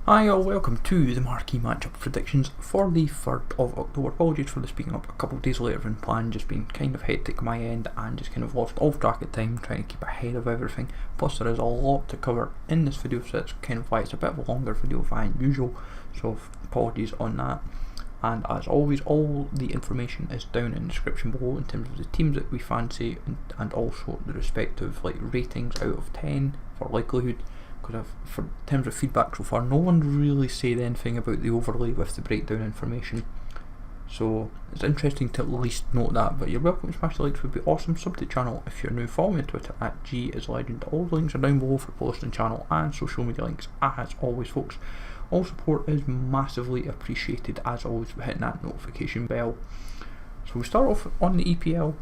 Hi all, welcome to the Marquee Matchup predictions for the 3rd of October. Apologies for this being up a couple of days later than planned, just been kind of hectic my end and just kind of lost all track of time trying to keep ahead of everything. Plus there is a lot to cover in this video, so that's kind of why it's a bit of a longer video than usual, so apologies on that. And as always, all the information is down in the description below in terms of the teams that we fancy and also the respective ratings out of 10 for likelihood. Because in terms of feedback so far, no one really said anything about the overlay with the breakdown information, so it's interesting to at least note that. But you're welcome to smash the likes, would be awesome. Sub to the channel if you're new. Follow me on Twitter at @GIsLegend. All the links are down below for posting channel and social media links as always, folks. All support is massively appreciated as always for hitting that notification bell. So we start off on the EPL,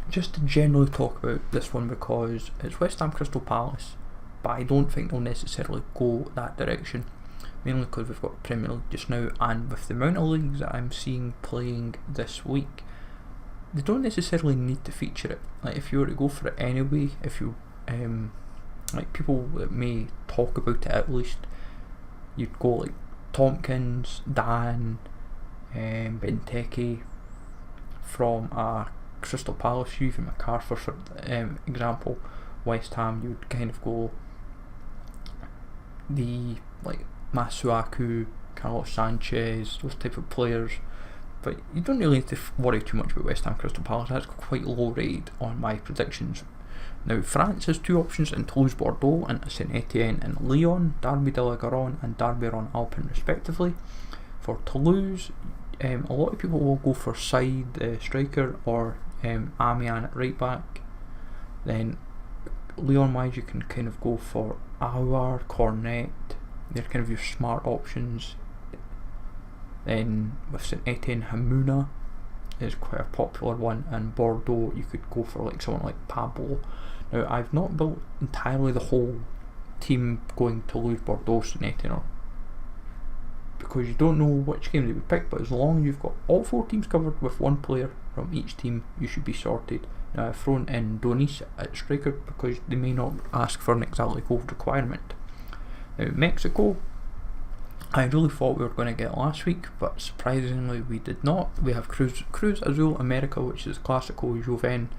just to generally talk about this one because it's West Ham Crystal Palace. But I don't think they'll necessarily go that direction, mainly because we've got Premier League just now, and with the amount of leagues that I'm seeing playing this week, they don't necessarily need to feature it. Like if you were to go for it anyway, if you like people that may talk about it at least, you'd go like Tompkins, Dan, Benteke from Crystal Palace, even McArthur for example. West Ham, you would kind of go the Masuaku, Carlos Sanchez, those type of players, but you don't really need to worry too much about West Ham Crystal Palace. That's quite low rated on my predictions. Now France has two options in Toulouse, Bordeaux, and Saint-Etienne and Lyon, Derby de la Garonne and Derby Ron Alpin respectively. For Toulouse, a lot of people will go for side striker or Amiens at right back. Then Lyon wise, you can kind of go for Aouar, Cornet, they're kind of your smart options. Then with St Etienne, Hamuna is quite a popular one, and Bordeaux you could go for like someone like Pablo. Now I've not built entirely the whole team going to lose Bordeaux, St Etienne, because you don't know which game they would pick, but as long as you've got all 4 teams covered with one player from each team, you should be sorted. Now I've thrown in Donis at striker because they may not ask for an exactly gold requirement. Now Mexico, I really thought we were going to get last week, but surprisingly we did not. We have Cruz Azul America, which is Classico Juven.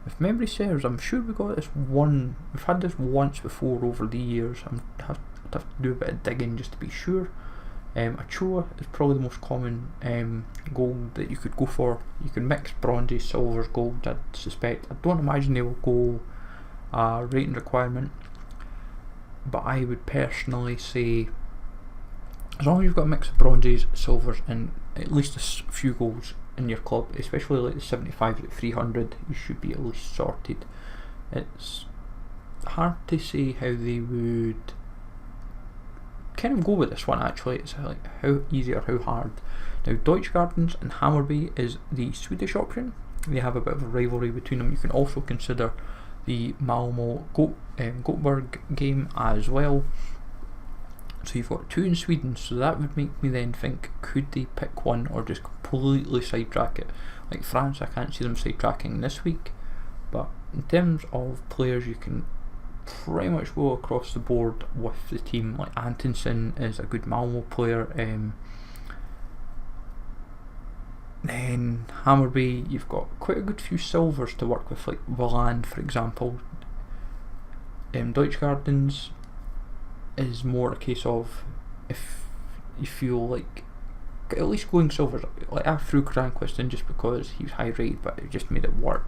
If memory serves, I'm sure we got this one. We've had this once before over the years. I'd have to do a bit of digging just to be sure. Ochoa is probably the most common gold that you could go for. You can mix bronzes, silvers, golds, I suspect. I don't imagine they will go rating requirement, but I would personally say as long as you've got a mix of bronzes, silvers and at least a few golds in your club, especially like the 75 at 300, you should be at least sorted. It's hard to say how they would kind of go with this one actually. It's like how easy or how hard. Now Deutsche Gardens and Hammarby is the Swedish option. They have a bit of a rivalry between them. You can also consider the Malmö Göteborg game as well. So you've got 2 in Sweden, so that would make me then think, could they pick one or just completely sidetrack it? Like France, I can't see them sidetracking this week, but in terms of players, you can pretty much go across the board with the team. Like Antonsen is a good Malmo player. Then Hammarby, you've got quite a good few silvers to work with, like Valand for example. Deutsche Gardens is more a case of if you feel like at least going silvers. Like I threw Cranquist in just because he was high rated, but it just made it work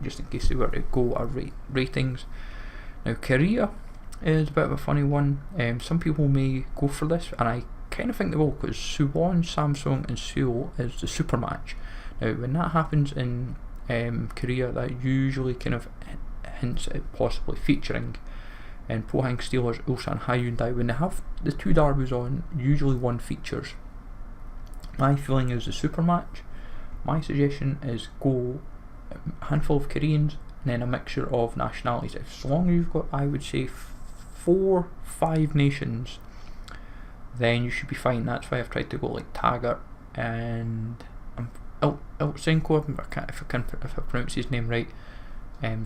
just in case they were to go at ratings. Now Korea is a bit of a funny one. Some people may go for this, and I kind of think they will, because Suwon, Samsung and Seoul is the super match. Now when that happens in Korea, that usually kind of hints at possibly featuring in Pohang, Steelers, Ulsan, Hyundai. When they have the 2 derbies on, usually one features. My feeling is the super match. My suggestion is go a handful of Koreans and then a mixture of nationalities. As long as you've got, I would say, 4-5 nations, then you should be fine. That's why I've tried to go like Taggart and Iltsenko, if I pronounce his name right.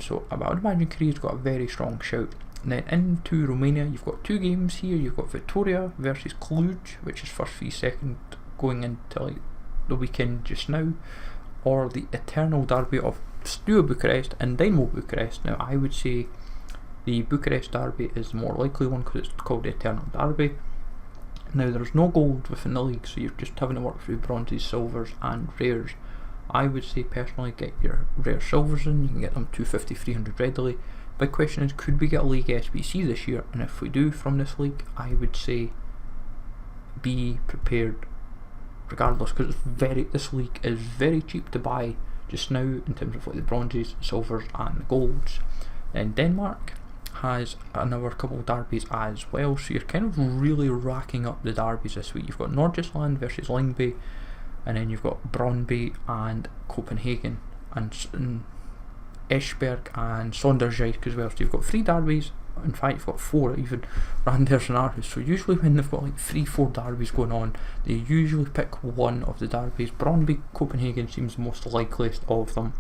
So I would imagine Korea's got a very strong shout. And then into Romania, you've got 2 games here. You've got Victoria versus Cluj, which is first v second going into like the weekend just now, or the eternal derby of Steaua Bucharest and Dinamo Bucharest. Now I would say the Bucharest derby is the more likely one because it's called the eternal derby. Now there's no gold within the league, so you're just having to work through bronzes, silvers and rares. I would say personally get your rare silvers in. You can get them 250, 300 readily. Big question is, could we get a league SBC this year? And if we do from this league, I would say be prepared regardless, because this league is very cheap to buy just now in terms of like the bronzes, silvers and the golds. Then Denmark has another couple of derbies as well, so you're kind of really racking up the derbies this week. You've got Nordjylland versus Lyngby, and then you've got Brøndby and Copenhagen, and Esbjerg and Sonderjysk as well. So you've got 3 derbies. In fact, you've got 4 even Randers and Aarhus. So usually when they've got like 3-4 derbies going on, they usually pick one of the derbies. Brøndby Copenhagen seems the most likeliest of them,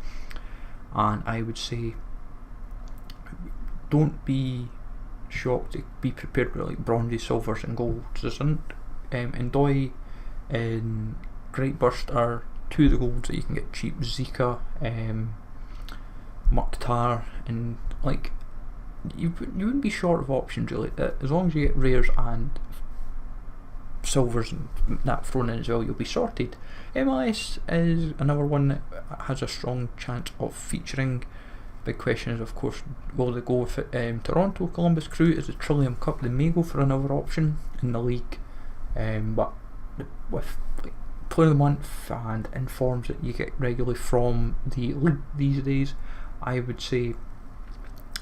and I would say don't be shocked, be prepared with like bronzes, silvers and golds. There's Endoy and Great Burst are 2 of the golds that you can get cheap. Zika, Mukhtar, and like you wouldn't be short of options really. As long as you get rares and silvers and that thrown in as well, you'll be sorted. MLS is another one that has a strong chance of featuring. Big question is, of course, will they go with it? Toronto Columbus Crew is the Trillium Cup. They may go for another option in the league, but with like Player of the Month and informs that you get regularly from the league these days, I would say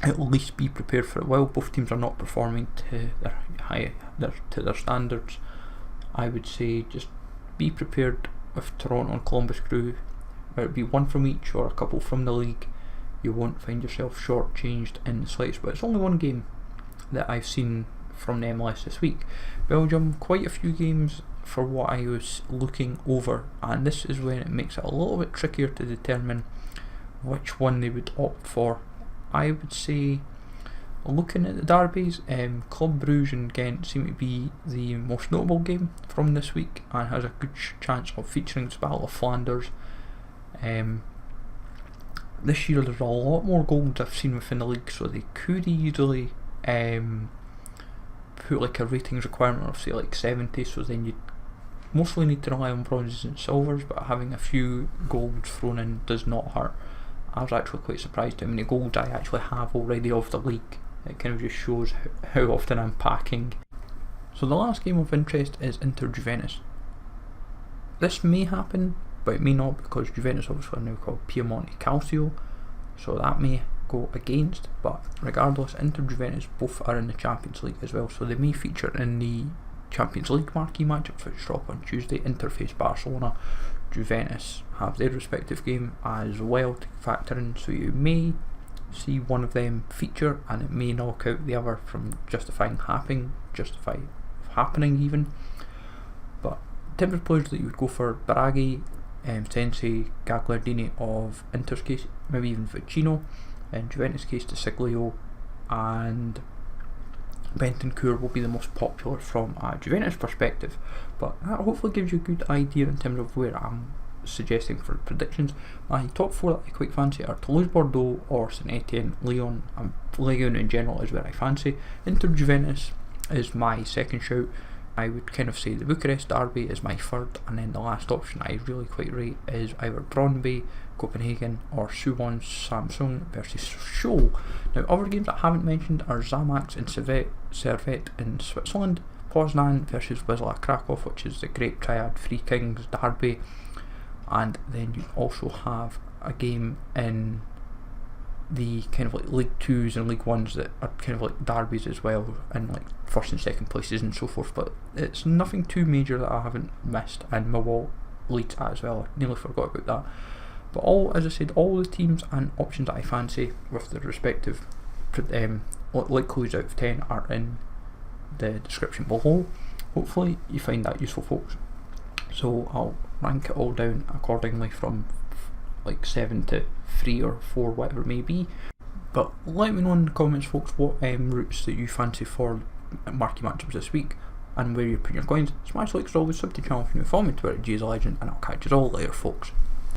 at least be prepared for it. While both teams are not performing to their standards, I would say just be prepared with Toronto and Columbus Crew. Whether it be one from each or a couple from the league, you won't find yourself shortchanged in the slightest. But it's only one game that I've seen from the MLS this week. Belgium, quite a few games for what I was looking over, and this is when it makes it a little bit trickier to determine which one they would opt for. I would say, looking at the derbies, Club Brugge and Gent seem to be the most notable game from this week and has a good chance of featuring the Battle of Flanders. This year there's a lot more goals I've seen within the league, so they could easily put like a ratings requirement of say like 70, so then you mostly need to rely on bronzes and silvers, but having a few golds thrown in does not hurt. I was actually quite surprised how many golds I actually have already of the league. It kind of just shows how often I'm packing. So the last game of interest is Inter Juventus. This may happen, but it may not, because Juventus obviously are now called Piemonte Calcio, so that may go against. But regardless, Inter Juventus both are in the Champions League as well, so they may feature in the Champions League marquee matchups which drop on Tuesday. Inter face Barcelona, Juventus have their respective game as well to factor in, so you may see one of them feature and it may knock out the other from justify happening even. But in terms of players that you would go for, Baraghi, Sensi, Gagliardini of Inter's case, maybe even Vicino. In Juventus' case, De Siglio and Bentancur will be the most popular from a Juventus perspective, but that hopefully gives you a good idea in terms of where I'm suggesting for predictions. My top 4 that I quite fancy are Toulouse, Bordeaux or Saint-Etienne. Lyon and Lyon in general is where I fancy. Inter Juventus is my second shout. I would kind of say the Bucharest derby is my third, and then the last option I really quite rate is either Brøndby, Copenhagen or Suwon Samsung versus Seoul. Now other games that I haven't mentioned are Zamax and Servette in Switzerland, Poznań versus Wisła Kraków, which is the Great Triad Three Kings derby, and then you also have a game in the kind of like League 2s and League 1s that are kind of like derbies as well, and like first and second places and so forth, but it's nothing too major that I haven't missed. And Millwall Leeds as well, I nearly forgot about that. But all, as I said, all the teams and options that I fancy with the respective likelies out of 10 are in the description below. Hopefully you find that useful, folks. So I'll rank it all down accordingly from like 7 to 3 or 4, whatever it may be. But let me know in the comments, folks, what routes that you fancy for Marquee Matchups this week, and where you're putting your coins. Smash like as always, sub to the channel if you're new, follow me on Twitter, GSLegend, and I'll catch you all later, folks.